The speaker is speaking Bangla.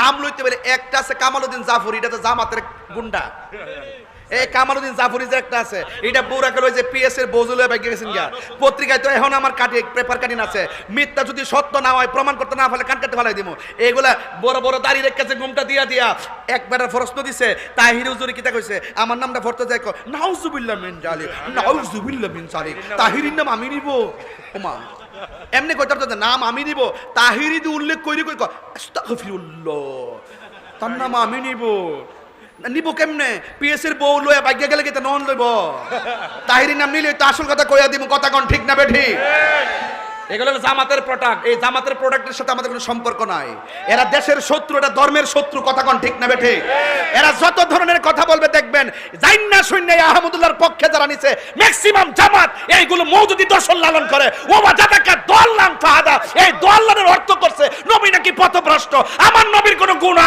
নাম লইতে পারে। একটা আছে কামালউদ্দিন জাফর, এটা তো জামাতের গুন্ডা। এই কামালউদ্দিন জাফরি যে একটা আছে, এটা পুরা করে যে পিএস এর বজুলে বাইকে গেছেন গিয়া। পত্রিকায় তো এখন আমার কাটি পেপার কাটিং আছে, মিথ্যা যদি সত্য না হয়, প্রমাণ করতে না পারলে কান কাটতে ফেলাই দিব। এইগুলা বড় বড় দাড়ি রেখেছে, ঘুমটা দিয়া দিয়া একবার প্রশ্ন দিছে, তাহির হুজুরি কিতা কইছে, আমার নামটা ভরতে যায়, নাউজুবিল্লাহ মিন জালিক, নাউজুবিল্লাহ মিন জালিক, তাহিরির নাম আমি নিব। ওমা এমনি কইতার তো নাম আমি নিব, তাহিরি দি উল্লেখ কইরি কই আস্তাগফিরুল্লাহ, তার নাম আমি নিব। নিব কেমনে? পিএস এর বউ লয়ে বাইকে গেলে কি তা নন লইব? তাহিরি নাম নিলে তো আসল কথা কইয়া দিব। কথা কোন ঠিক না বেঠি? এগুলো জামাতের প্রোডাক্ট। এই জামাতের প্রোডাক্টের সাথে আমাদের কোনো সম্পর্ক নাই। এরা দেশের শত্রু, এটা ধর্মের শত্রু। কথা কোন ঠিক না বেঠি? এরা যত ধরনের কথা বলবে দেখবেন, জাইন্না শুননে আহমদুল্লাহর পক্ষে যারা নিছে ম্যাক্সিমাম জামাত এইগুলো মওদুদি দর্শন লালন করে। ওবা জাতাকা দল্লান ফাহাদা, এই দল্লানের অর্থ করছে নবী নাকি পথভ্রষ্ট, আমার নবীর কোনো গুণ